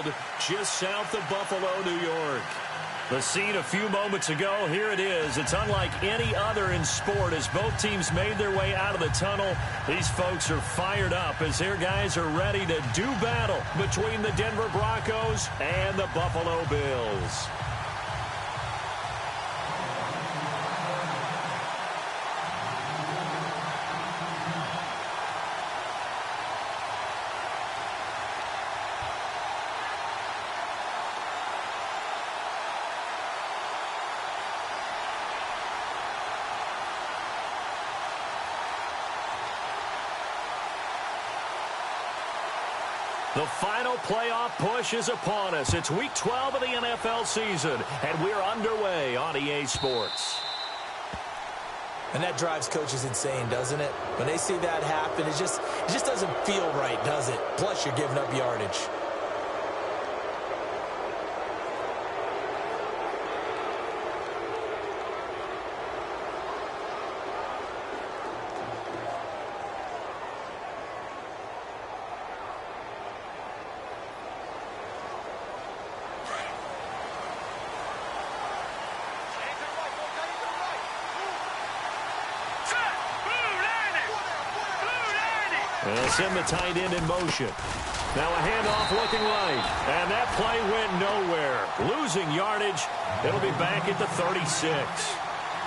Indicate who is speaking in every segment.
Speaker 1: held just south of Buffalo, New York. The scene a few moments ago, here it is. It's unlike any other in sport as both teams made their way out of the tunnel. These folks are fired up as their guys are ready to do battle between the Denver Broncos and the Buffalo Bills. The final playoff push is upon us. It's Week 12 of the NFL season, and we're underway on EA Sports.
Speaker 2: And that drives coaches insane, doesn't it? When they see that happen, it just doesn't feel right, does it? Plus, you're giving up yardage.
Speaker 1: They'll send the tight end in motion. Now a handoff looking right. And that play went nowhere. Losing yardage. It'll be back at the 36.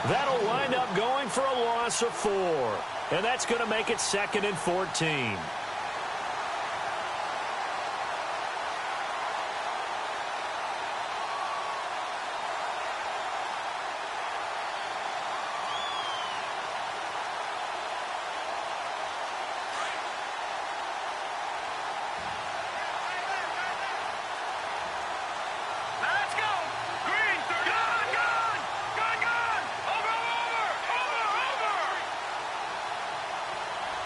Speaker 1: That'll wind up going for a loss of 4. And that's going to make it 2nd and 14.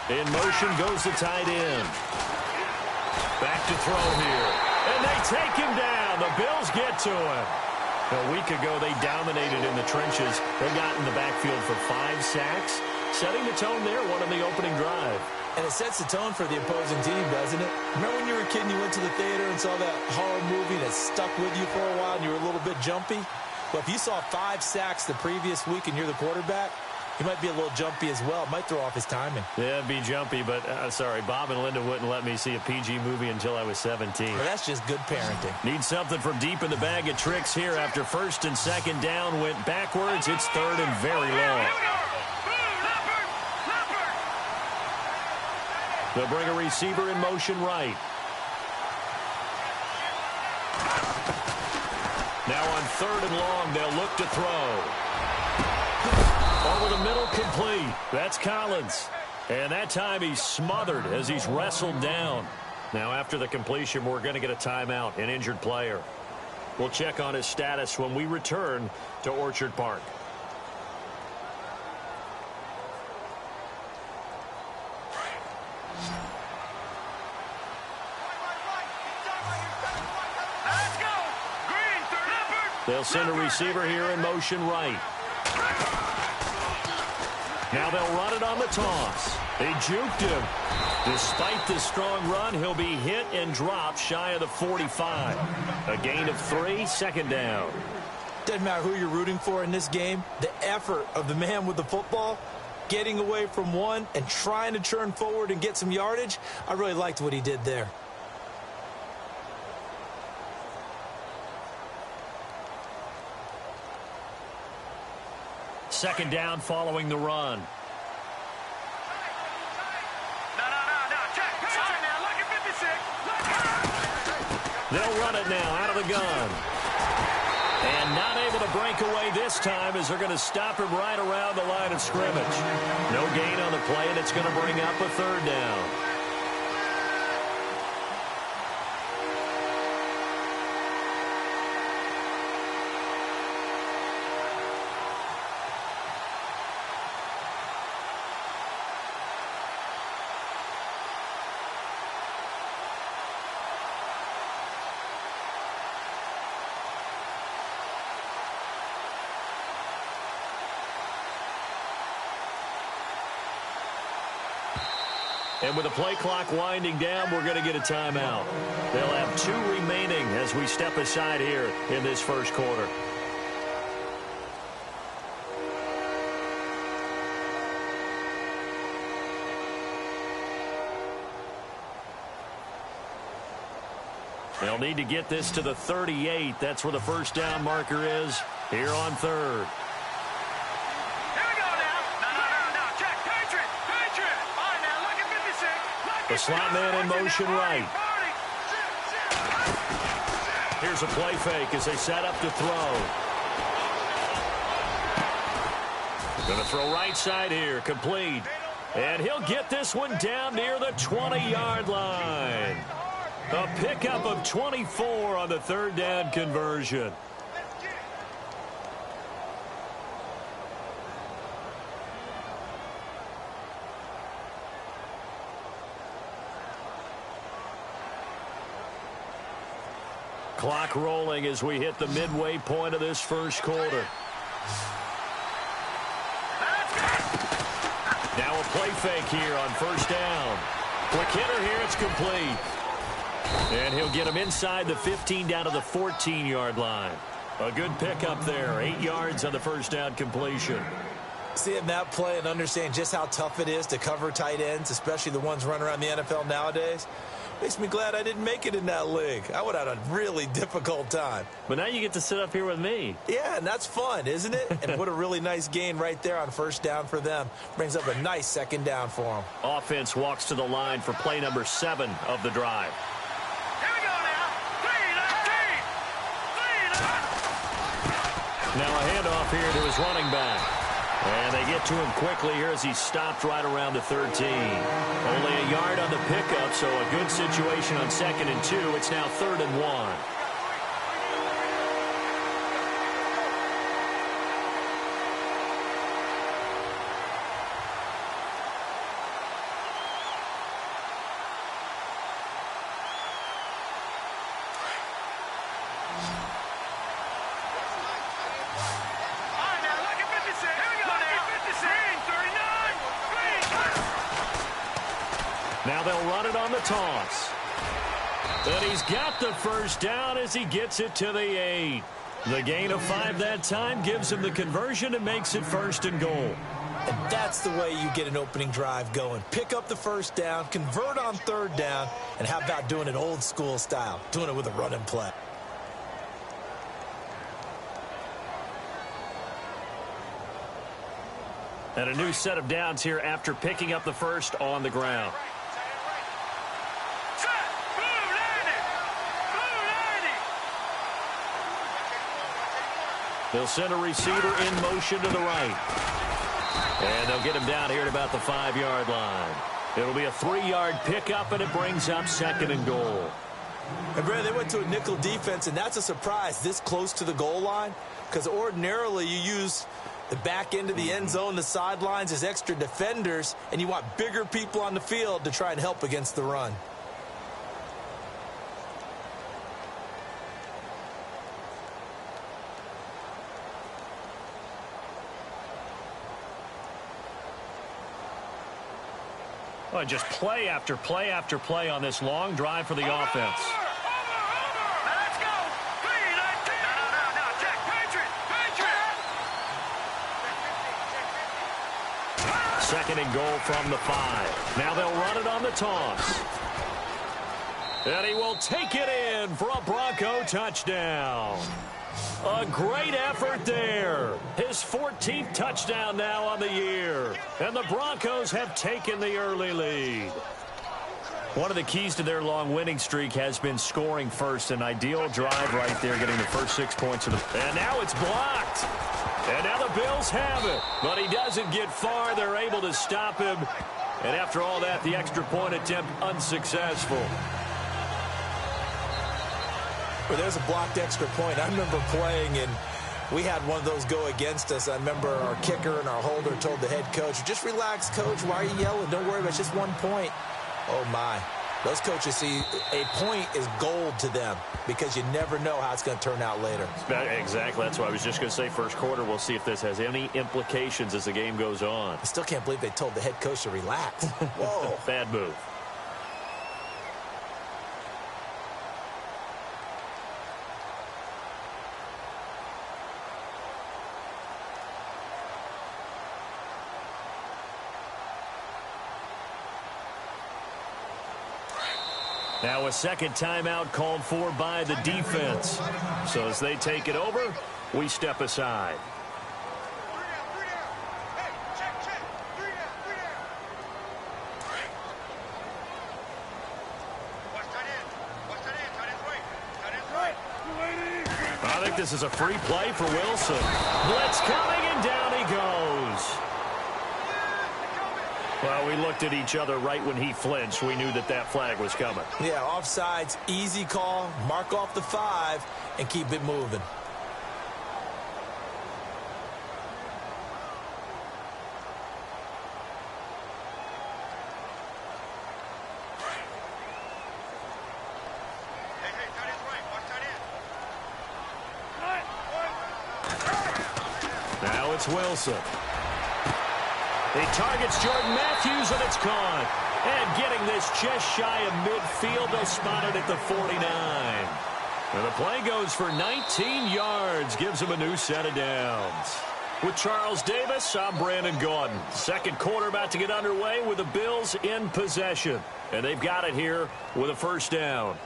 Speaker 1: In motion goes the tight end. Back to throw here. And they take him down. The Bills get to him. A week ago, they dominated in the trenches. They got in the backfield for 5 sacks, setting the tone there, one on the opening drive.
Speaker 2: And it sets the tone for the opposing team, doesn't it? Remember when you were a kid and you went to the theater and saw that horror movie that stuck with you for a while and you were a little bit jumpy? Well, if you saw 5 sacks the previous week and you're the quarterback, he might be a little jumpy as well. Might throw off his timing.
Speaker 1: Yeah, it'd be jumpy, but sorry, Bob and Linda wouldn't let me see a PG movie until I was 17.
Speaker 2: Well, that's just good parenting.
Speaker 1: Need something from deep in the bag of tricks here after 1st and 2nd down went backwards. It's 3rd and very long. They'll bring a receiver in motion right. Now on 3rd and long, they'll look to throw. Over the middle, complete. That's Collins. And that time he's smothered as he's wrestled down. Now after the completion, we're going to get a timeout, an injured player. We'll check on his status when we return to Orchard Park. They'll send a receiver here in motion right. Now they'll run it on the toss. They juked him. Despite the strong run, he'll be hit and dropped shy of the 45. A gain of 3, 2nd down.
Speaker 2: Doesn't matter who you're rooting for in this game. The effort of the man with the football, getting away from one and trying to churn forward and get some yardage, I really liked what he did there.
Speaker 1: Second down following the run. They'll run it now out of the gun. And not able to break away this time as they're going to stop him right around the line of scrimmage. No gain on the play, and it's going to bring up a 3rd down. And with the play clock winding down, we're going to get a timeout. They'll have 2 remaining as we step aside here in this first quarter. They'll need to get this to the 38. That's where the first down marker is here on third.
Speaker 3: Here we go now. No. Check. Patriot. All right, now, look at 56.
Speaker 1: The slot man in motion right. Here's a play fake as they set up to throw. Going to throw right side here. Complete. And he'll get this one down near the 20-yard line. A pickup of 24 on the third down conversion. Clock rolling as we hit the midway point of this first quarter. Now a play fake here on first down. Quick hitter here, it's complete. And he'll get him inside the 15 down to the 14-yard line. A good pickup there. 8 yards on the first down completion.
Speaker 2: Seeing that play and understand just how tough it is to cover tight ends, especially the ones running around the NFL nowadays, makes me glad I didn't make it in that league. I would have had a really difficult time.
Speaker 1: But now you get to sit up here with me.
Speaker 2: Yeah, and that's fun, isn't it? And what a really nice gain right there on first down for them. Brings up a nice second down for them.
Speaker 1: Offense walks to the line for play number 7 of the drive. Now a handoff here to his running back. And they get to him quickly here as he's stopped right around the 13. Only a yard on the pickup, so a good situation on 2nd and 2. It's now 3rd and 1. Now they'll run it on the toss. And he's got the first down as he gets it to the 8. The gain of 5 that time gives him the conversion and makes it 1st and goal.
Speaker 2: And that's the way you get an opening drive going. Pick up the first down, convert on 3rd down, and how about doing it old school style, doing it with a run and play.
Speaker 1: And a new set of downs here after picking up the first on the ground. They'll send a receiver in motion to the right. And they'll get him down here at about the 5-yard line. It'll be a 3-yard pickup, and it brings up 2nd and goal.
Speaker 2: And, Brad, they went to a nickel defense, and that's a surprise this close to the goal line, because ordinarily you use the back end of the end zone, the sidelines as extra defenders, and you want bigger people on the field to try and help against the run.
Speaker 1: Well, just play after play after play on this long drive for the offense.
Speaker 3: Let's go. 3-19. No. Check. Patriot.
Speaker 1: 2nd and goal from the 5. Now they'll run it on the toss. And he will take it in for a Bronco touchdown. A great effort there. His 14th touchdown now on the year. And the Broncos have taken the early lead. One of the keys to their long winning streak has been scoring first. An ideal drive right there, getting the first 6 points of the... And now it's blocked. And now the Bills have it. But he doesn't get far. They're able to stop him. And after all that, the extra point attempt unsuccessful.
Speaker 2: Well, there's a blocked extra point. I remember playing, and we had one of those go against us. I remember our kicker and our holder told the head coach, just relax, coach. Why are you yelling? Don't worry about it. It's just 1 point. Oh, my. Those coaches see a point is gold to them because you never know how it's going to turn out later.
Speaker 1: Exactly. That's what I was just going to say. First quarter, we'll see if this has any implications as the game goes on.
Speaker 2: I still can't believe they told the head coach to relax. Whoa.
Speaker 1: Bad move. Now a second timeout called for by the defense. So as they take it over, we step aside. I think this is a free play for Wilson. Blitz coming, and down he goes. Well, we looked at each other right when he flinched. We knew that that flag was coming.
Speaker 2: Yeah, offsides, easy call. Mark off the 5 and keep it moving.
Speaker 1: Now it's Wilson. He targets Jordan Matthews, and it's caught. And getting this just shy of midfield, they'll spot it at the 49. And the play goes for 19 yards, gives him a new set of downs. With Charles Davis, I'm Brandon Gaudin. Second quarter about to get underway with the Bills in possession. And they've got it here with a first down.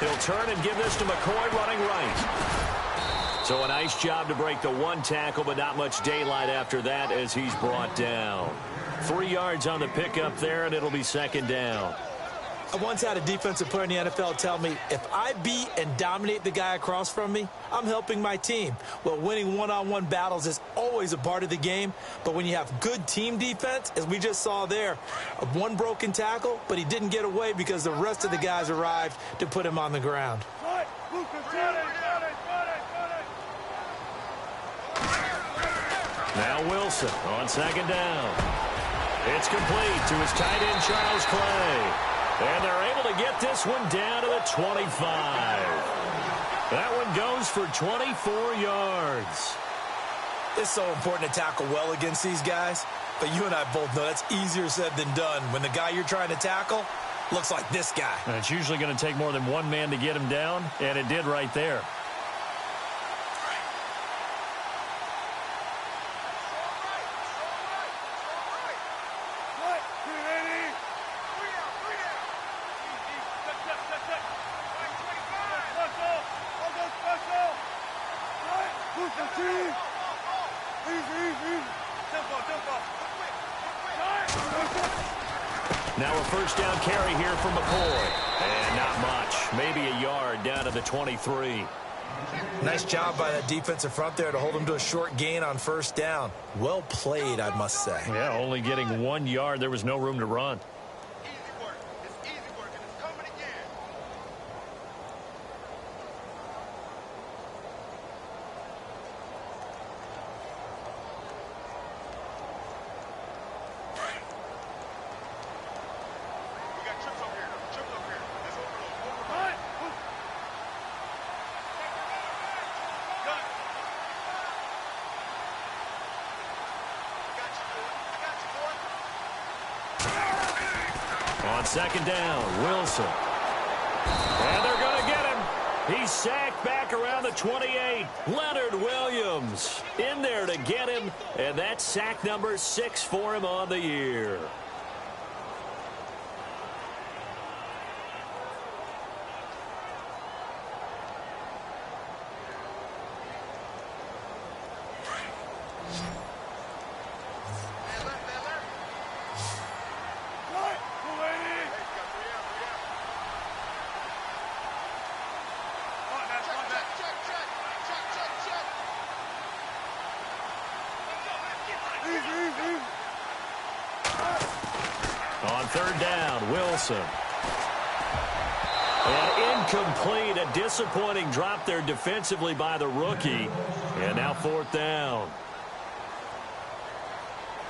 Speaker 1: He'll turn and give this to McCoy running right. So a nice job to break the one tackle, but not much daylight after that as he's brought down. 3 yards on the pickup there, and it'll be second down.
Speaker 2: I once had a defensive player in the NFL tell me, if I beat and dominate the guy across from me, I'm helping my team. Well, winning one-on-one battles is always a part of the game, but when you have good team defense, as we just saw there, one broken tackle, but he didn't get away because the rest of the guys arrived to put him on the ground.
Speaker 1: Now Wilson on second down. It's complete to his tight end, Charles Clay. And they're able to get this one down to the 25. That one goes for 24 yards.
Speaker 2: It's so important to tackle well against these guys, but you and I both know that's easier said than done when the guy you're trying to tackle looks like this guy.
Speaker 1: And it's usually going to take more than one man to get him down, and it did right there. Now a first down carry here from McCoy. And not much. Maybe a yard down to the 23.
Speaker 2: Nice job by that defensive front there to hold him to a short gain on first down. Well played, I must say.
Speaker 1: Yeah, only getting 1 yard. There was no room to run. On second down, Wilson. And they're going to get him. He's sacked back around the 28. Leonard Williams in there to get him. And that's sack number 6 for him on the year. On third down, Wilson. And incomplete, a disappointing drop there defensively by the rookie. And now fourth down.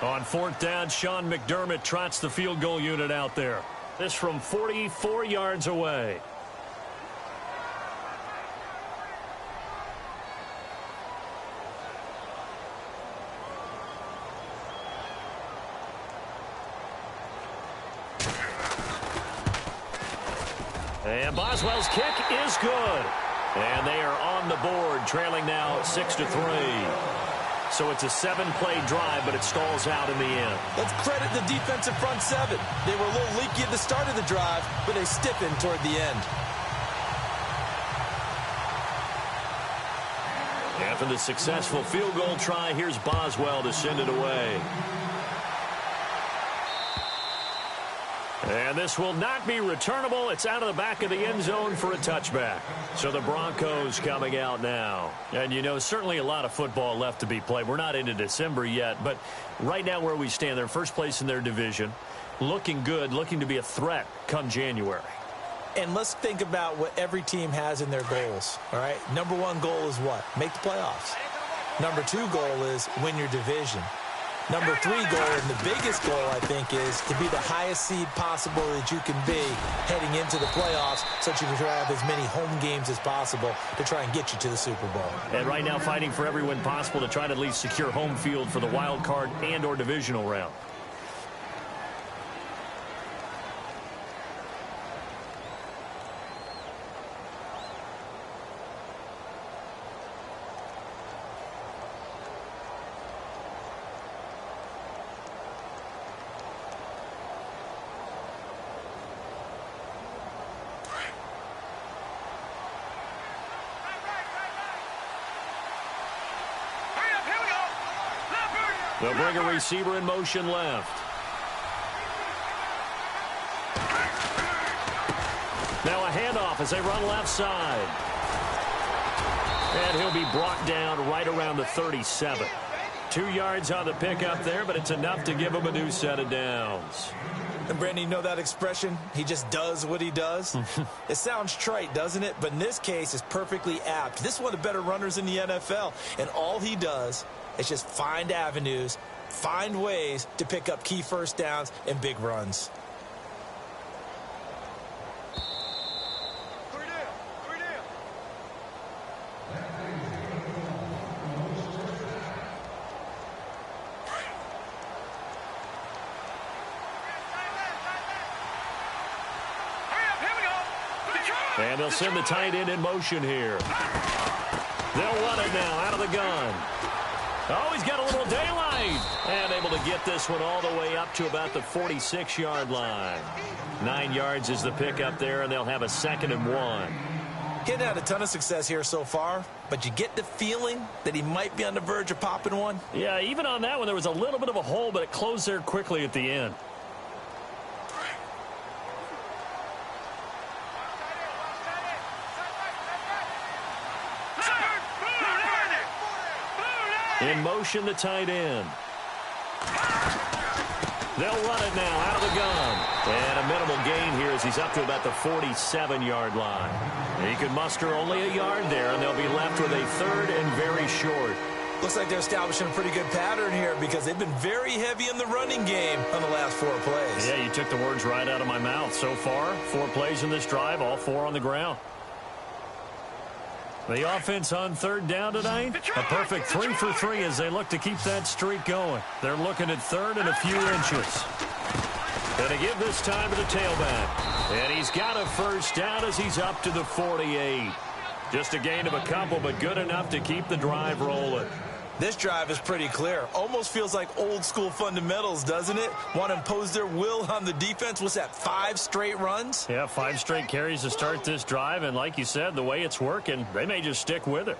Speaker 1: On fourth down, Sean McDermott trots the field goal unit out there. This from 44 yards away. And Boswell's kick is good. And they are on the board, trailing now 6-3. So it's a 7-play drive, but it stalls out in the end.
Speaker 2: Let's credit the defensive front seven. They were a little leaky at the start of the drive, but they stiffened toward the end.
Speaker 1: After the successful field goal try, here's Boswell to send it away. And this will not be returnable. It's out of the back of the end zone for a touchback. So the Broncos coming out now. And, you know, certainly a lot of football left to be played. We're not into December yet, but right now where we stand, they're first place in their division. Looking good, looking to be a threat come January.
Speaker 2: And let's think about what every team has in their goals, all right? Number one goal is what? Make the playoffs. Number two goal is win your division. Number three goal, and the biggest goal, I think, is to be the highest seed possible that you can be heading into the playoffs so that you can have as many home games as possible to try and get you to the Super Bowl.
Speaker 1: And right now fighting for every win possible to try to at least secure home field for the wild card and or divisional round. They'll bring a receiver in motion left. Now a handoff as they run left side. And he'll be brought down right around the 37. 2 yards on the pickup there, but it's enough to give him a new set of downs.
Speaker 2: And Brandon, you know that expression? He just does what he does. It sounds trite, doesn't it? But in this case, it's perfectly apt. This is one of the better runners in the NFL. And all he does is just find avenues, find ways to pick up key first downs and big runs.
Speaker 1: And they'll send the tight end in motion here. They'll run it now out of the gun. Oh, he's got a little daylight. And able to get this one all the way up to about the 46-yard line. 9 yards is the pickup there, and they'll have a 2nd and 1.
Speaker 2: Getting had a ton of success here so far, but you get the feeling that he might be on the verge of popping one.
Speaker 1: Yeah, even on that one, there was a little bit of a hole, but it closed there quickly at the end. In motion, the tight end. They'll run it now out of the gun. And a minimal gain here as he's up to about the 47-yard line. He could muster only a yard there, and they'll be left with a 3rd and very short.
Speaker 2: Looks like they're establishing a pretty good pattern here because they've been very heavy in the running game on the last 4 plays.
Speaker 1: Yeah, you took the words right out of my mouth. So far, 4 plays in this drive, all 4 on the ground. The offense on 3rd down tonight, a perfect 3 for 3 as they look to keep that streak going. They're looking at 3rd and a few inches. And to give this time to the tailback. And he's got a first down as he's up to the 48. Just a gain of a couple, but good enough to keep the drive rolling.
Speaker 2: This drive is pretty clear. Almost feels like old school fundamentals, doesn't it? Want to impose their will on the defense. What's that, 5 straight runs?
Speaker 1: Yeah, 5 straight carries to start this drive. And like you said, the way it's working, they may just stick with it.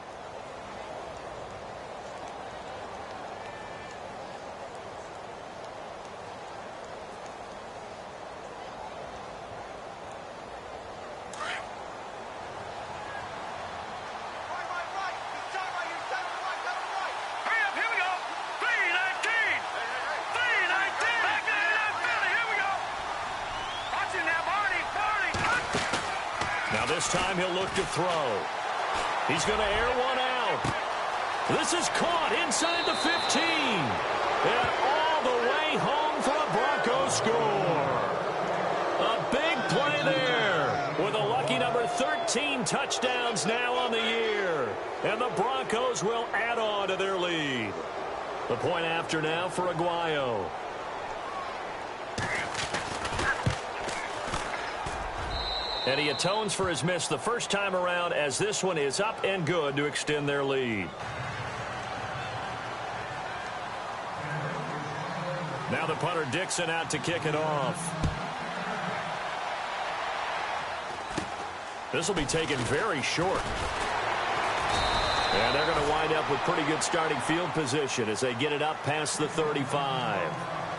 Speaker 1: This time he'll look to throw. He's going to air one out. This is caught inside the 15. And all the way home for a Broncos score. A big play there with a lucky number 13 touchdowns now on the year. And the Broncos will add on to their lead. The point after now for Aguayo. And he atones for his miss the first time around as this one is up and good to extend their lead. Now the punter Dixon out to kick it off. This will be taken very short. And they're going to wind up with pretty good starting field position as they get it up past the 35.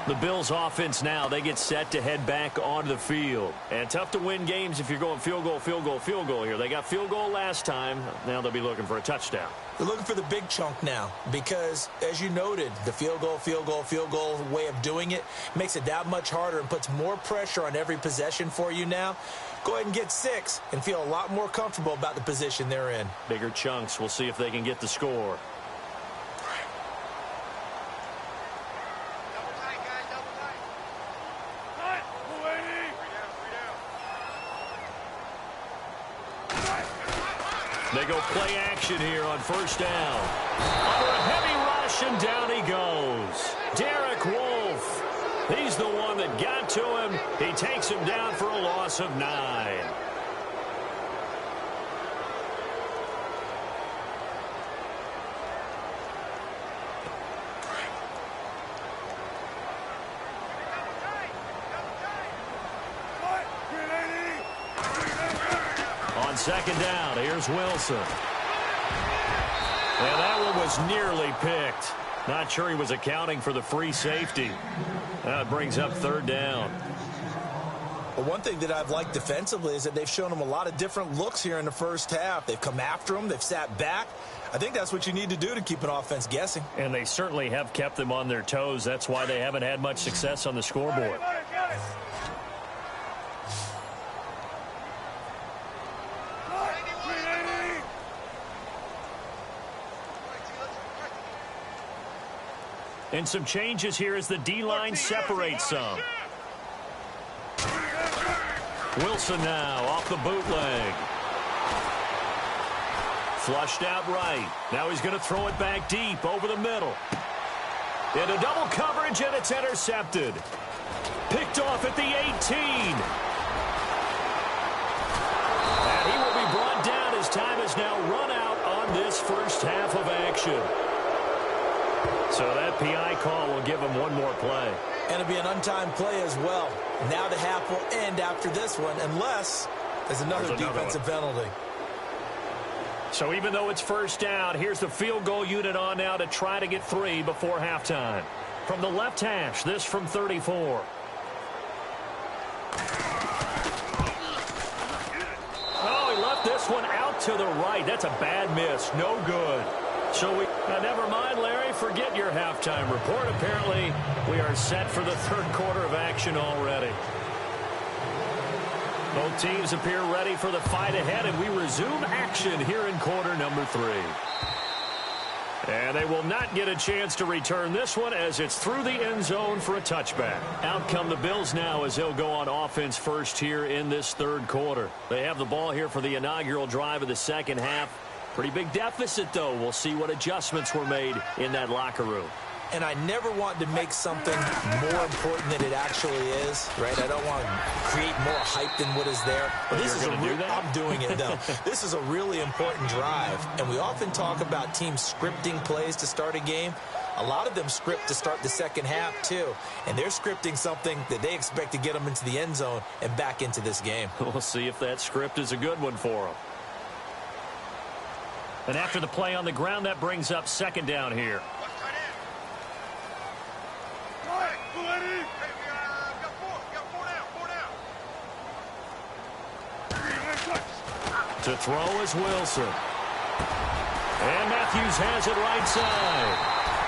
Speaker 1: The Bills offense now, they get set to head back onto the field. And tough to win games if you're going field goal, field goal, field goal here. They got field goal last time. Now they'll be looking for a touchdown.
Speaker 2: They're looking for the big chunk now because, as you noted, the field goal, field goal, field goal way of doing it makes it that much harder and puts more pressure on every possession for you now. Go ahead and get 6 and feel a lot more comfortable about the position they're in.
Speaker 1: Bigger chunks. We'll see if they can get the score. They go play action here on first down. Under a heavy rush, and down he goes. Derek Wolfe. He's the one that got to him. He takes him down for a loss of 9. On second down, here's Wilson. And that one was nearly picked. Not sure he was accounting for the free safety. That brings up third down.
Speaker 2: Well, one thing that I've liked defensively is that they've shown him a lot of different looks here in the first half. They've come after him. They've sat back. I think that's what you need to do to keep an offense guessing.
Speaker 1: And they certainly have kept them on their toes. That's why they haven't had much success on the scoreboard. And some changes here as the D-line separates some. Wilson now off the bootleg. Flushed out right. Now he's going to throw it back deep over the middle. Into double coverage, and it's intercepted. Picked off at the 18. And he will be brought down. His time is now run out on this first half of action. So that PI call will give him one more play.
Speaker 2: And it'll be an untimed play as well. Now the half will end after this one, unless there's another defensive penalty.
Speaker 1: So even though it's first down, here's the field goal unit on now to try to get 3 before halftime. From the left hash, this from 34. Oh, he left this one out to the right. That's a bad miss. No good. So never mind, Larry. Forget your halftime report. Apparently, we are set for the third quarter of action already. Both teams appear ready for the fight ahead, and we resume action here in quarter number 3. And they will not get a chance to return this one as it's through the end zone for a touchback. Out come the Bills now as they'll go on offense first here in this third quarter. They have the ball here for the inaugural drive of the second half. Pretty big deficit, though. We'll see what adjustments were made in that locker room.
Speaker 2: And I never want to make something more important than it actually is, right? I don't want to create more hype than what is there.
Speaker 1: But this is
Speaker 2: I'm doing it, though. This is a really important drive. And we often talk about teams scripting plays to start a game. A lot of them script to start the second half, too. And they're scripting something that they expect to get them into the end zone and back into this game.
Speaker 1: We'll see if that script is a good one for them. And after the play on the ground, that brings up second down here. To throw is Wilson. And Matthews has it right side.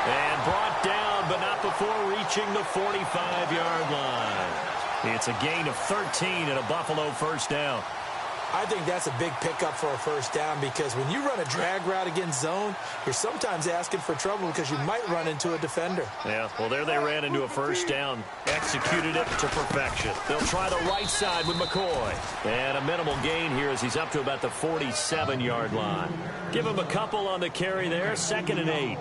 Speaker 1: And brought down, but not before reaching the 45-yard line. It's a gain of 13 and a Buffalo first down.
Speaker 2: I think that's a big pickup for a first down because when you run a drag route against zone, you're sometimes asking for trouble because you might run into a defender.
Speaker 1: Yeah, well, there they ran into a first down. Executed it to perfection. They'll try the right side with McCoy. And a minimal gain here as he's up to about the 47-yard line. Give him a couple on the carry there, 2nd and 8.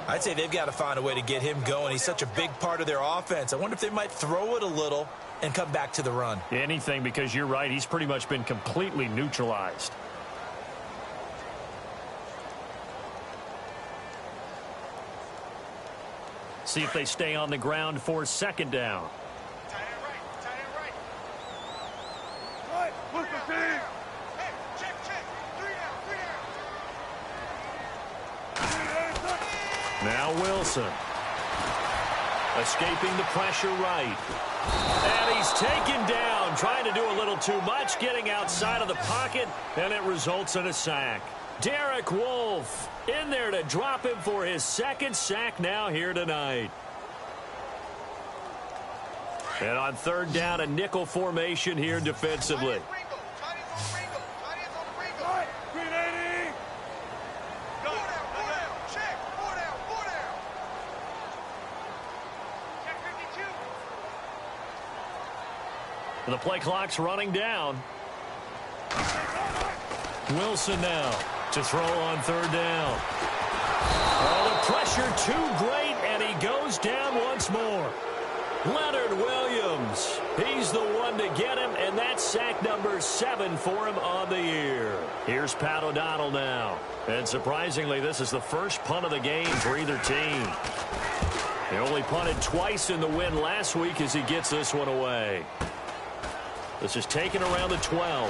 Speaker 2: I'd say they've got to find a way to get him going. He's such a big part of their offense. I wonder if they might throw it a little and come back to the run.
Speaker 1: Anything, because you're right. He's pretty much been completely neutralized. See if they stay on the ground for second down.
Speaker 3: Tight end right. Tight end right. Right. Look the team. Hey, check. 3 down.
Speaker 1: Now Wilson. Escaping the pressure right. And he's taken down, trying to do a little too much, getting outside of the pocket, and it results in a sack. Derek Wolfe in there to drop him for his second sack now here tonight. And on third down, a nickel formation here defensively. The play clock's running down. Wilson now to throw on third down. Oh, the pressure too great, and he goes down once more. Leonard Williams, he's the one to get him, and that's sack number 7 for him on the year. Here's Pat O'Donnell now. And surprisingly, this is the first punt of the game for either team. They only punted twice in the win last week as he gets this one away. This is taken around the 12.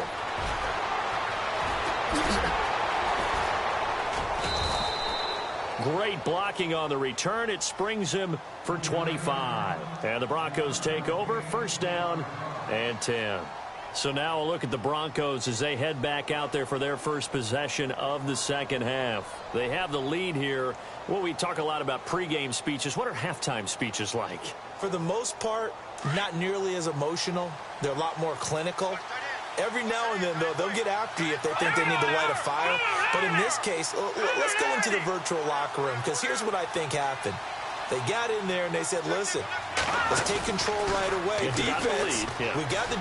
Speaker 1: Great blocking on the return. It springs him for 25. And the Broncos take over. First down and 10. So now a look at the Broncos as they head back out there for their first possession of the second half. They have the lead here. Well, we talk a lot about pregame speeches. What are halftime speeches like?
Speaker 2: For the most part, not nearly as emotional. They're a lot more clinical. Every now and then, though, they'll get after you if they think they need to light a fire. But in this case, let's go into the virtual locker room, because here's what I think happened. They got in there and they said, listen, let's take control right away. Defense, we got the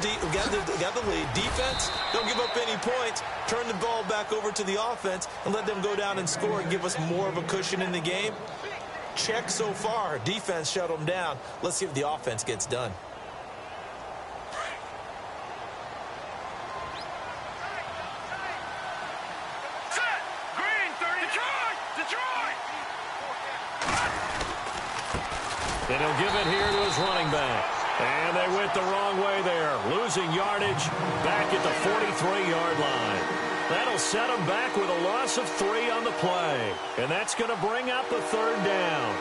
Speaker 2: lead. Defense, don't give up any points. Turn the ball back over to the offense and let them go down and score and give us more of a cushion in the game. Check so far. Defense shut them down. Let's see if the offense gets done.
Speaker 1: And he'll give it here to his running back. And they went the wrong way there. Losing yardage back at the 43-yard line. That'll set them back with a loss of 3 on the play. And that's going to bring up a third down.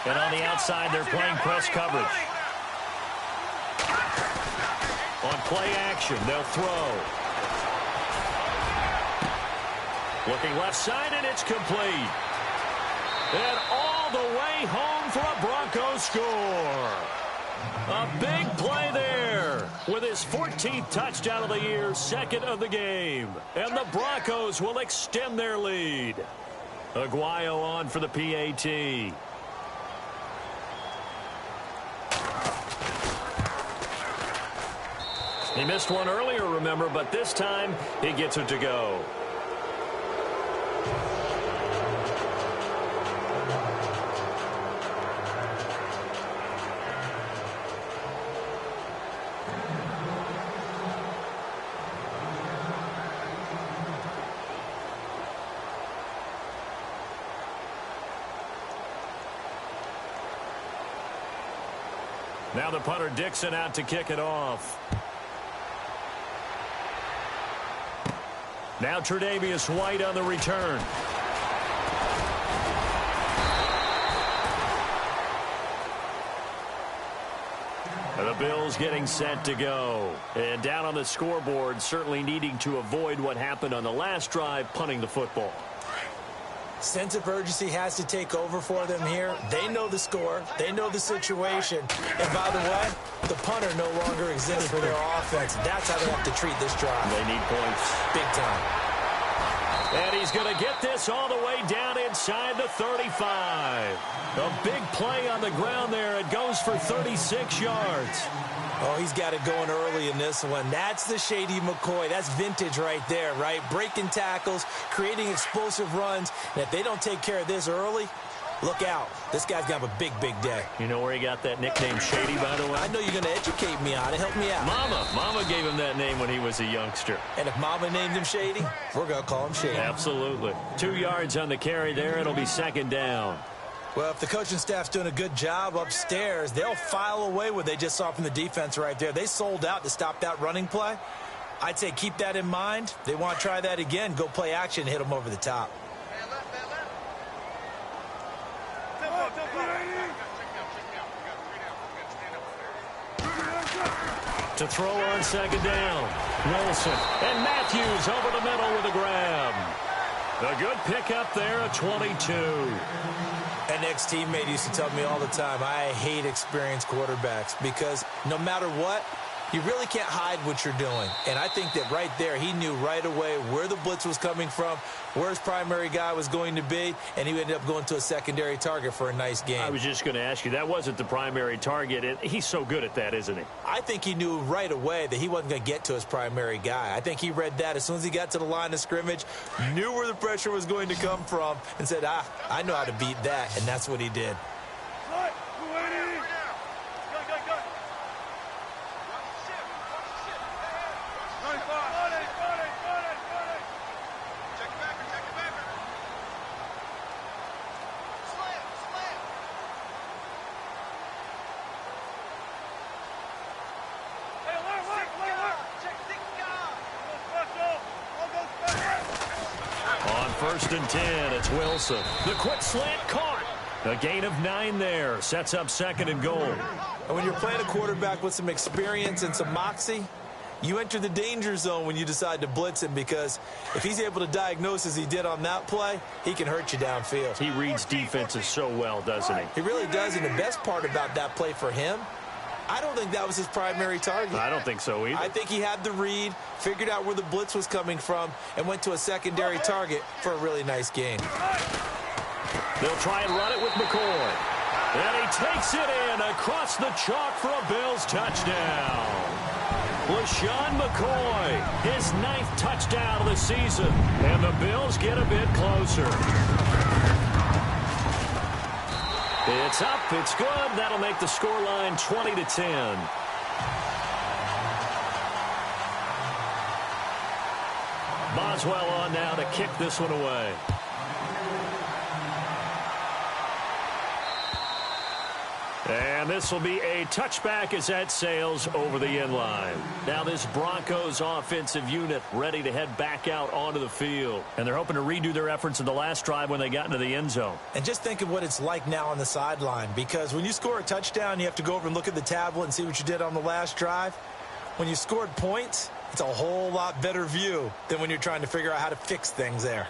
Speaker 1: And on the outside, they're playing press coverage. On play action, they'll throw. Looking left side, and it's complete. And all the way home for a Broncos score. A big play there with his 14th touchdown of the year, second of the game. And the Broncos will extend their lead. Aguayo on for the PAT. He missed one earlier, remember, but this time he gets it to go. Now the punter Dixon out to kick it off. Now Tre'Davious White on the return. And the Bills getting set to go. And down on the scoreboard, certainly needing to avoid what happened on the last drive, punting the football.
Speaker 2: Sense of urgency has to take over for them here. They know the score. They know the situation. And by the way, the punter no longer exists for their offense. That's how they have to treat this drive.
Speaker 1: They need points.
Speaker 2: Big time.
Speaker 1: And he's going to get this all the way down inside the 35. A big play on the ground there. It goes for 36 yards.
Speaker 2: Oh, he's got it going early in this one. That's the Shady McCoy. That's vintage right there, right? Breaking tackles, creating explosive runs. And if they don't take care of this early, look out. This guy's going to have a big, big day.
Speaker 1: You know where he got that nickname Shady, by the way?
Speaker 2: I know you're going to educate me on it. Help me out.
Speaker 1: Mama gave him that name when he was a youngster.
Speaker 2: And if Mama named him Shady, we're going to call him Shady.
Speaker 1: Absolutely. 2 yards on the carry there. It'll be second down.
Speaker 2: Well, if the coaching staff's doing a good job upstairs, they'll file away what they just saw from the defense right there. They sold out to stop that running play. I'd say keep that in mind. They want to try that again. Go play action, hit them over the top.
Speaker 1: To throw on second down. Wilson and Matthews over the middle with a grab. A good pickup there at 22.
Speaker 2: An ex-teammate used to tell me all the time, I hate experienced quarterbacks because no matter what, you really can't hide what you're doing. And I think that right there, he knew right away where the blitz was coming from, where his primary guy was going to be, and he ended up going to a secondary target for a nice game.
Speaker 1: I was just going to ask you, that wasn't the primary target. And he's so good at that, isn't he?
Speaker 2: I think he knew right away that he wasn't going to get to his primary guy. I think he read that as soon as he got to the line of scrimmage, knew where the pressure was going to come from, and said, I know how to beat that, and that's what he did.
Speaker 1: First and 10, it's Wilson. The quick slant caught. A gain of 9 there. Sets up second and goal.
Speaker 2: And when you're playing a quarterback with some experience and some moxie, you enter the danger zone when you decide to blitz him because if he's able to diagnose as he did on that play, he can hurt you downfield.
Speaker 1: He reads defenses so well, doesn't he?
Speaker 2: He really does, and the best part about that play for him, I don't think that was his primary target.
Speaker 1: I don't think so either.
Speaker 2: I think he had the read, figured out where the blitz was coming from, and went to a secondary target for a really nice game.
Speaker 1: They'll try and run it with McCoy. And he takes it in across the chalk for a Bills touchdown. LaShawn McCoy, his 9th touchdown of the season. And the Bills get a bit closer. It's up, it's good. That'll make the scoreline 20-10. Boswell on now to kick this one away. And this will be a touchback as that sails over the end line. Now this Broncos offensive unit ready to head back out onto the field. And they're hoping to redo their efforts in the last drive when they got into the end zone.
Speaker 2: And just think of what it's like now on the sideline. Because when you score a touchdown, you have to go over and look at the tablet and see what you did on the last drive. When you scored points, it's a whole lot better view than when you're trying to figure out how to fix things there.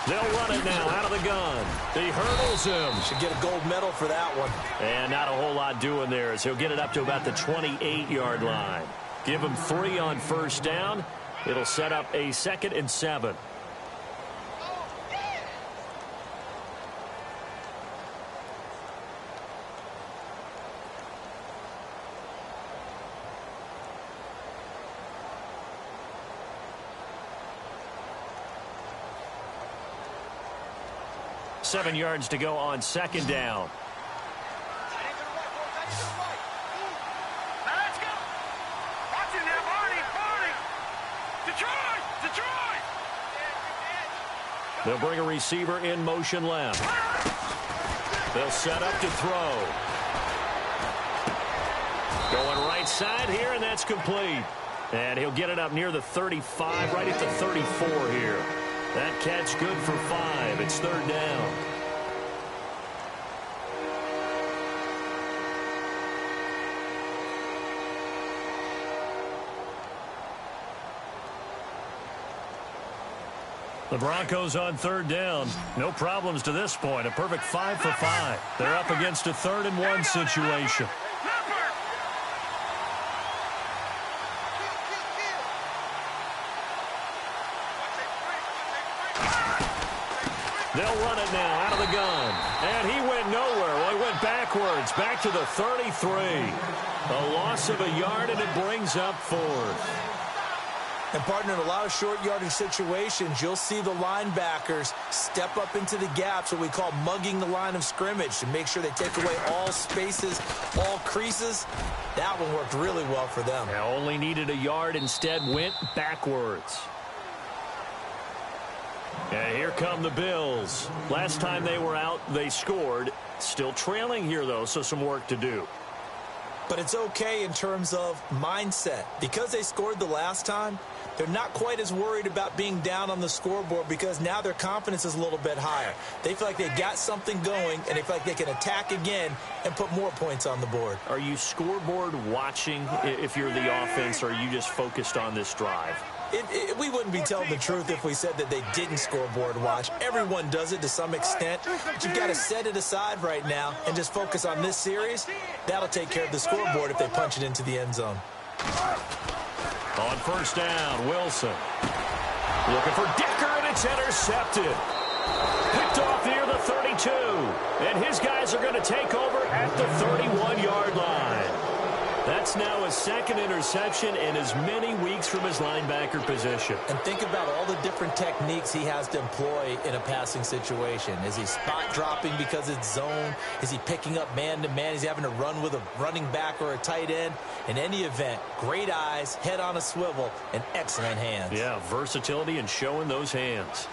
Speaker 1: They'll run it now out of the gun. He hurdles him.
Speaker 2: Should get a gold medal for that one.
Speaker 1: And not a whole lot doing there as he'll get it up to about the 28-yard line. Give him 3 on first down. It'll set up a 2nd and 7. Seven yards to go on second down. They'll bring a receiver in motion left. They'll set up to throw. Going right side here, and that's complete. And he'll get it up near the 35, right at the 34 here. That catch good for 5. It's 3rd down. The Broncos on third down. No problems to this point. A perfect 5 for 5. They're up against a 3rd-and-1 situation. They'll run it now out of the gun. And he went nowhere. Well, he went backwards, back to the 33. A loss of a yard, and it brings up 4th.
Speaker 2: And, partner, in a lot of short yardage situations, you'll see the linebackers step up into the gaps, what we call mugging the line of scrimmage, to make sure they take away all spaces, all creases. That one worked really well for them.
Speaker 1: Yeah, only needed a yard, instead went backwards. And here come the Bills. Last time they were out, they scored. Still trailing here, though, so some work to do.
Speaker 2: But it's okay in terms of mindset. Because they scored the last time, they're not quite as worried about being down on the scoreboard because now their confidence is a little bit higher. They feel like they got something going, and they feel like they can attack again and put more points on the board.
Speaker 1: Are you scoreboard watching if you're the offense, or are you just focused on this drive?
Speaker 2: We wouldn't be telling the truth if we said that they didn't scoreboard watch. Everyone does it to some extent. But you've got to set it aside right now and just focus on this series. That'll take care of the scoreboard if they punch it into the end zone.
Speaker 1: On first down, Wilson. Looking for Decker, and it's intercepted. Picked off near the 32. And his guys are going to take over at the 31-yard line. That's now his 2nd interception in as many weeks from his linebacker position.
Speaker 2: And think about all the different techniques he has to employ in a passing situation. Is he spot dropping because it's zone? Is he picking up man-to-man? Is he having to run with a running back or a tight end? In any event, great eyes, head on a swivel, and excellent hands.
Speaker 1: Yeah, versatility and showing those hands.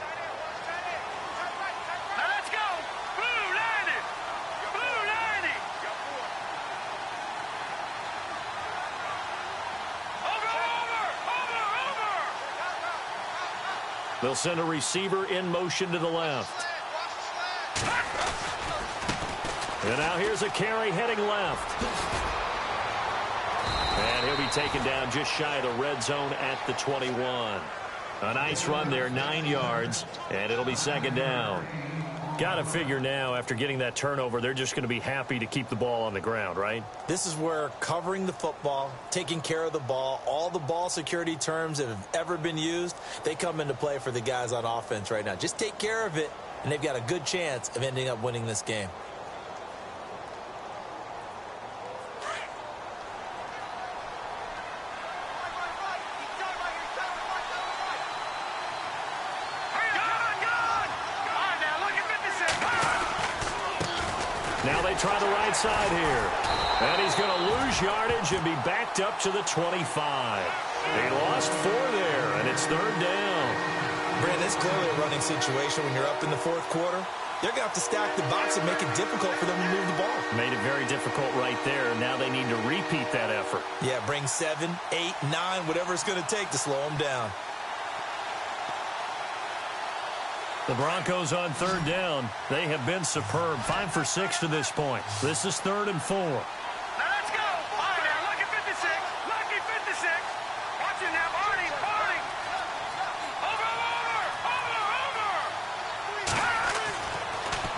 Speaker 1: They'll send a receiver in motion to the left. And now here's a carry heading left. And he'll be taken down just shy of the red zone at the 21. A nice run there, 9 yards, and it'll be 2nd down. Got to figure now, after getting that turnover, they're just going to be happy to keep the ball on the ground, right?
Speaker 2: This is where covering the football, taking care of the ball, all the ball security terms that have ever been used, they come into play for the guys on offense right now. Just take care of it, and they've got a good chance of ending up winning this game.
Speaker 1: Now they try the right side here. And he's going to lose yardage and be backed up to the 25. They lost 4 there, and it's 3rd down.
Speaker 2: Brandon, it's clearly a running situation when you're up in the 4th quarter. They're going to have to stack the box and make it difficult for them to move the ball.
Speaker 1: Made it very difficult right there. Now they need to repeat that effort.
Speaker 2: Yeah, bring 7, 8, 9, whatever it's going to take to slow them down.
Speaker 1: The Broncos on 3rd down. They have been superb. 5 for 6 to this point. This is 3rd and 4.
Speaker 3: Now let's go. All right, now, lucky 56. Lucky 56. Watch it now, Barney. Barney. Over.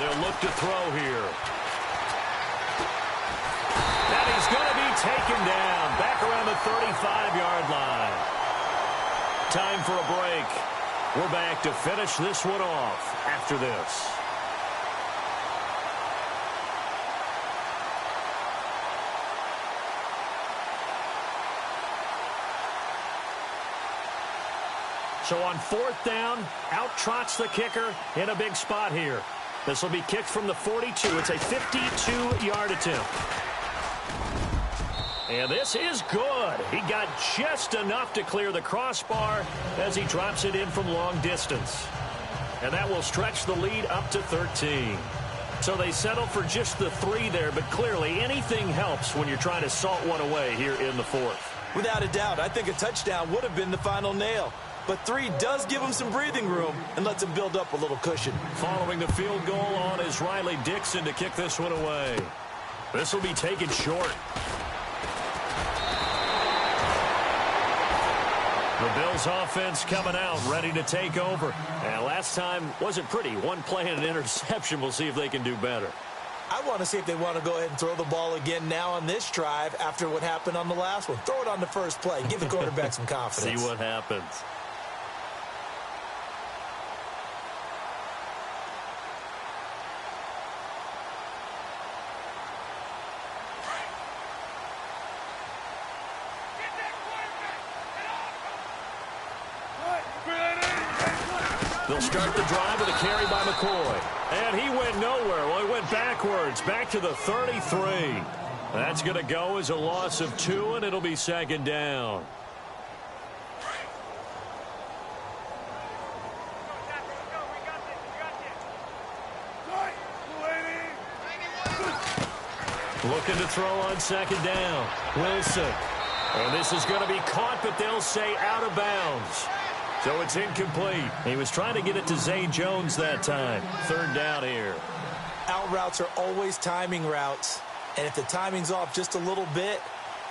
Speaker 1: They'll look to throw here. And he's going to be taken down. Back around the 35-yard line. Time for a break. We're back to finish this one off after this. So on 4th down, out trots the kicker in a big spot here. This will be kicked from the 42. It's a 52-yard attempt. And this is good. He got just enough to clear the crossbar as he drops it in from long distance. And that will stretch the lead up to 13. So they settle for just the 3 there, but clearly anything helps when you're trying to salt one away here in the 4th.
Speaker 2: Without a doubt, I think a touchdown would have been the final nail. But 3 does give him some breathing room and lets him build up a little cushion.
Speaker 1: Following the field goal on is Riley Dixon to kick this one away. This will be taken short. The Bills offense coming out, ready to take over. And last time wasn't pretty. One play and an interception. We'll see if they can do better.
Speaker 2: I want to see if they want to go ahead and throw the ball again now on this drive after what happened on the last one. Throw it on the first play. Give the quarterback some confidence.
Speaker 1: See what happens. They'll start the drive with a carry by McCoy. And he went nowhere. Well, he went backwards, back to the 33. That's going to go as a loss of 2, and it'll be second down. Looking to throw on second down. Wilson. And this is going to be caught, but they'll say out of bounds. So it's incomplete. He was trying to get it to Zay Jones that time. Third down here.
Speaker 2: Out routes are always timing routes. And if the timing's off just a little bit,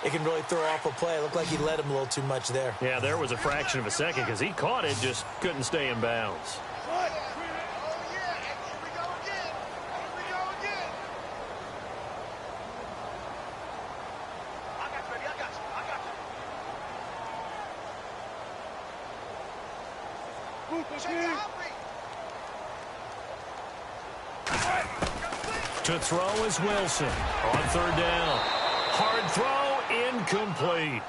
Speaker 2: it can really throw off a play. It looked like he led him a little too much there.
Speaker 1: Yeah, there was a fraction of a second because he caught it, just couldn't stay in bounds. To throw is Wilson on third down. Hard throw, incomplete.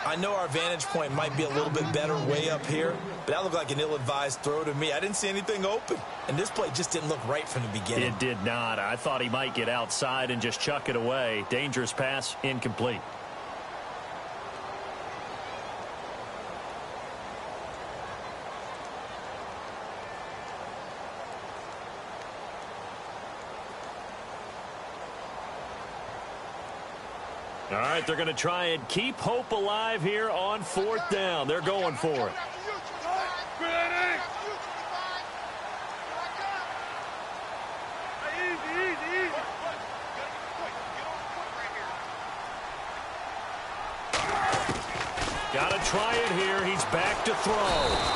Speaker 2: I know our vantage point might be a little bit better way up here, but that looked like an ill-advised throw to me. I didn't see anything open, and this play just didn't look right from the beginning.
Speaker 1: It did not. I thought he might get outside and just chuck it away. Dangerous pass, incomplete. All right, they're going to try and keep hope alive here on fourth down. They're going for it. Got to try it here. He's back to throw.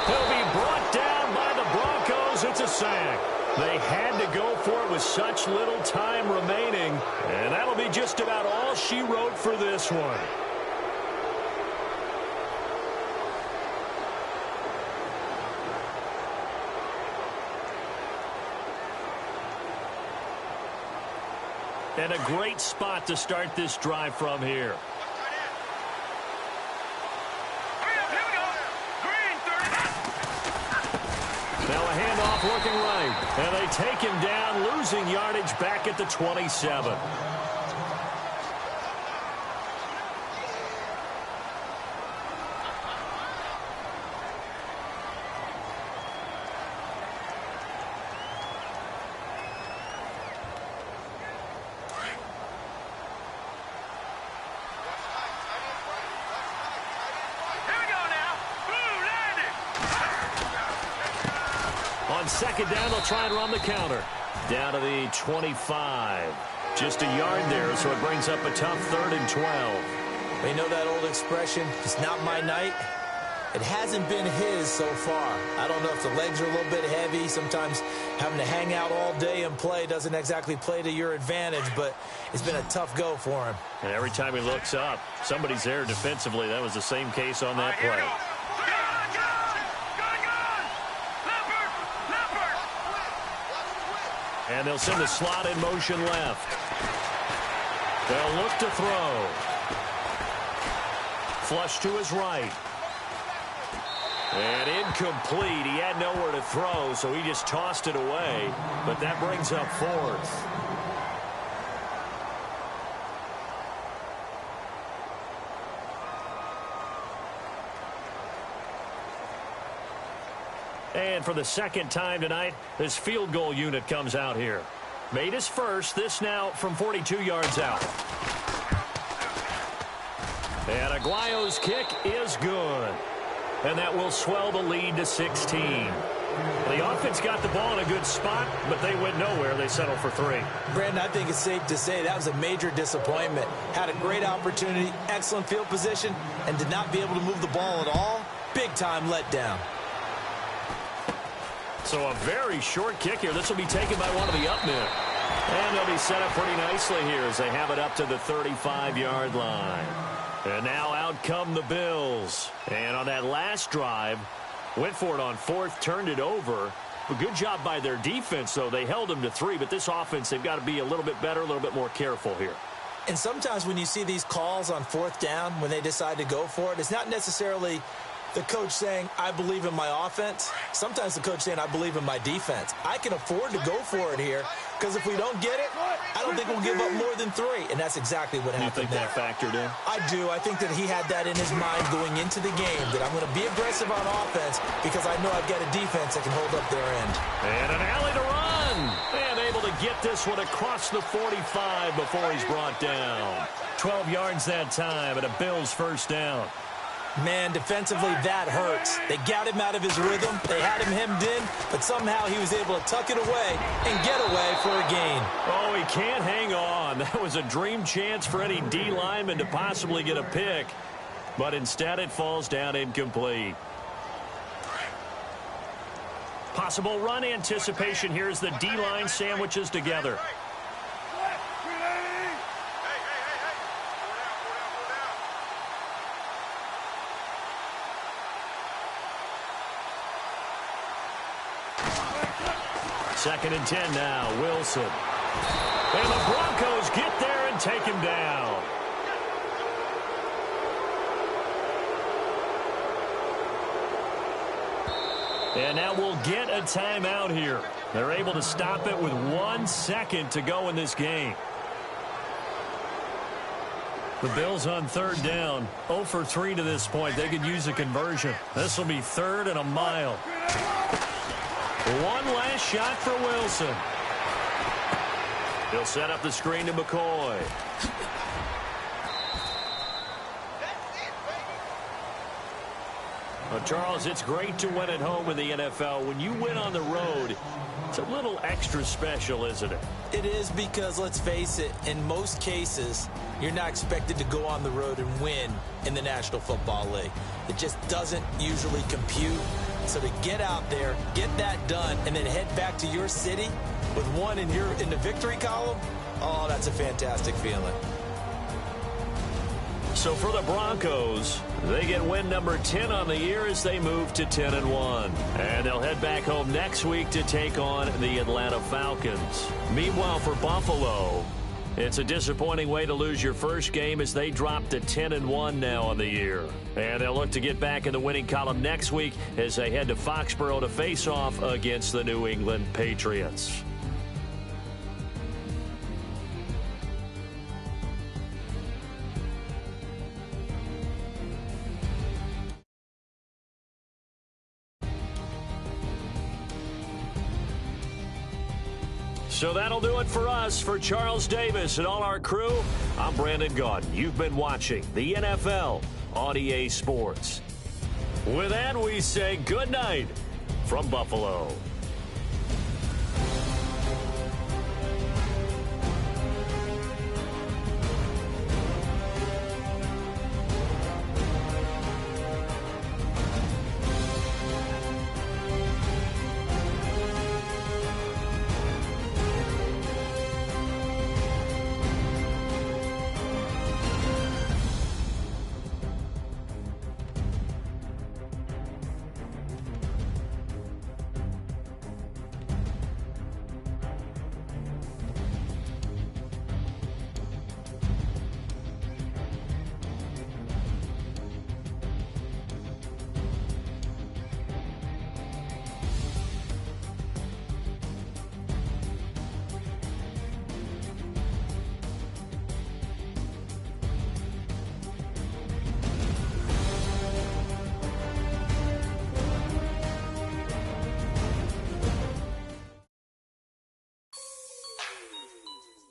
Speaker 1: He'll be brought down by the Broncos. It's a sack. They had to go for it with such little time remaining. And that'll be just about all she wrote for this one. And a great spot to start this drive from here. Now a handoff looking right. And they take him down, losing yardage back at the 27. On second down, they'll try and run the counter. Down to the 25. Just a yard there, so it brings up a tough 3rd and 12.
Speaker 2: You know that old expression, it's not my night? It hasn't been his so far. I don't know if the legs are a little bit heavy. Sometimes having to hang out all day and play doesn't exactly play to your advantage, but it's been a tough go for him.
Speaker 1: And every time he looks up, somebody's there defensively. That was the same case on that play. And they'll send the slot in motion left. They'll look to throw. Flush to his right. And incomplete. He had nowhere to throw, so he just tossed it away. But that brings up 4th. And for the second time tonight, this field goal unit comes out here. Made his first, this now from 42 yards out. And Aguayo's kick is good. And that will swell the lead to 16. The offense got the ball in a good spot, but they went nowhere. They settled for 3.
Speaker 2: Brandon, I think it's safe to say that was a major disappointment. Had a great opportunity, excellent field position, and did not be able to move the ball at all. big-time letdown.
Speaker 1: So a very short kick here. This will be taken by one of the up men. And they'll be set up pretty nicely here as they have it up to the 35-yard line. And now out come the Bills. And on that last drive, went for it on fourth, turned it over. A good job by their defense, though. They held them to 3, but this offense, they've got to be a little bit better, a little bit more careful here.
Speaker 2: And sometimes when you see these calls on fourth down, when they decide to go for it, it's not necessarily the coach saying, I believe in my offense. Sometimes the coach saying, I believe in my defense. I can afford to go for it here because if we don't get it, I don't think we'll give up more than 3. And that's exactly what happened.
Speaker 1: You think that factored in?
Speaker 2: I do. I think that he had that in his mind going into the game, that I'm going to be aggressive on offense because I know I've got a defense that can hold up their end.
Speaker 1: And an alley to run. And able to get this one across the 45 before he's brought down. 12 yards that time and a Bills first down.
Speaker 2: Man, defensively, that hurts. They got him out of his rhythm. They had him hemmed in, but somehow he was able to tuck it away and get away for a gain.
Speaker 1: Oh, he can't hang on. That was a dream chance for any D lineman to possibly get a pick, but instead it falls down incomplete. Possible run anticipation here as the D-line sandwiches together. Second and 10 now, Wilson. And the Broncos get there and take him down. And now we'll get a timeout here. They're able to stop it with 1 second to go in this game. The Bills on third down, 0 for 3 to this point. They could use a conversion. This will be 3rd and a mile. One last shot for Wilson. He'll set up the screen to McCoy. Well, Charles, it's great to win at home in the NFL. When you win on the road, it's a little extra special, isn't it?
Speaker 2: It is because, let's face it, in most cases, you're not expected to go on the road and win in the National Football League. It just doesn't usually compute. So to get out there, get that done, and then head back to your city with one in the victory column, oh, that's a fantastic feeling.
Speaker 1: So for the Broncos, they get win number 10 on the year as they move to 10-1. And they'll head back home next week to take on the Atlanta Falcons. Meanwhile, for Buffalo, it's a disappointing way to lose your first game as they drop to 10-1 now on the year. And they'll look to get back in the winning column next week as they head to Foxborough to face off against the New England Patriots. So that'll do it for us. For Charles Davis and all our crew, I'm Brandon Gaudin. You've been watching the NFL on EA Sports. With that, we say good night from Buffalo.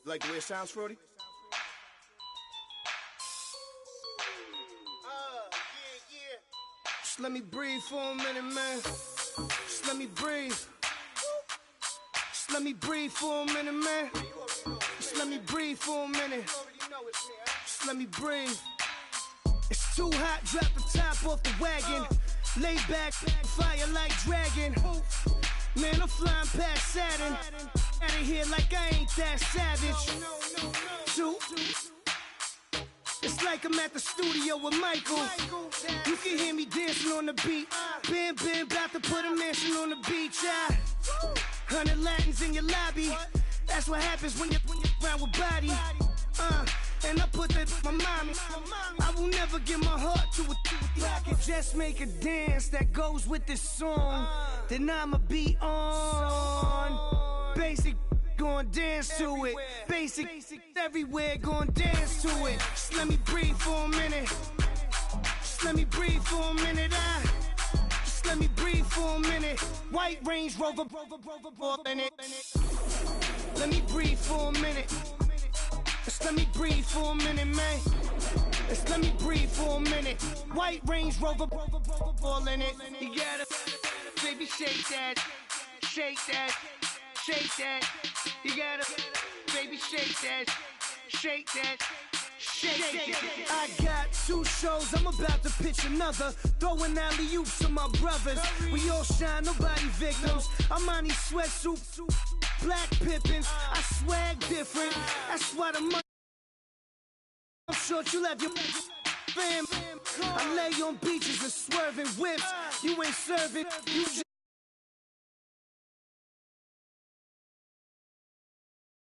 Speaker 4: Like the way it sounds, Frody? Just let me breathe for a minute, man. Just let me breathe. Just let me breathe for a minute, man. Just let me breathe for a minute. Just let me breathe. It's too hot, drop the top off the wagon. Lay back, fire like dragon. Man, I'm flying past Saturn. Out of here like I ain't that savage. Two. It's like I'm at the studio with Michael. You can hear me dancing on the beat. Bam, bam, about to put a mansion on the beach. 100 Latins in your lobby. That's what happens when you're around with body. And I put that in my mommy. I will never give my heart to a I can just make a dance that goes with this song. Then I'ma be on. Basic, gon' dance to it. Basic, everywhere, gon' dance to it. Just let me breathe for a minute. Just let me breathe for a minute. Just let me breathe for a minute. White Range Rover, in it. Let me breathe for a minute. Just let me breathe for a minute, man. Just let me breathe for a minute. White Range Rover, all in it. You gotta, baby, shake that, shake that, shake that. You gotta, baby, shake that, shake that. Shake. I got 2 shows, I'm about to pitch another. Throwing alley-oops to my brothers. We all shine, nobody victims. I'm on these sweatsuits, black Pippins. I swag different, that's why the money. I'm short, you left your fam. I lay on beaches and swerving whips. You ain't serving, you just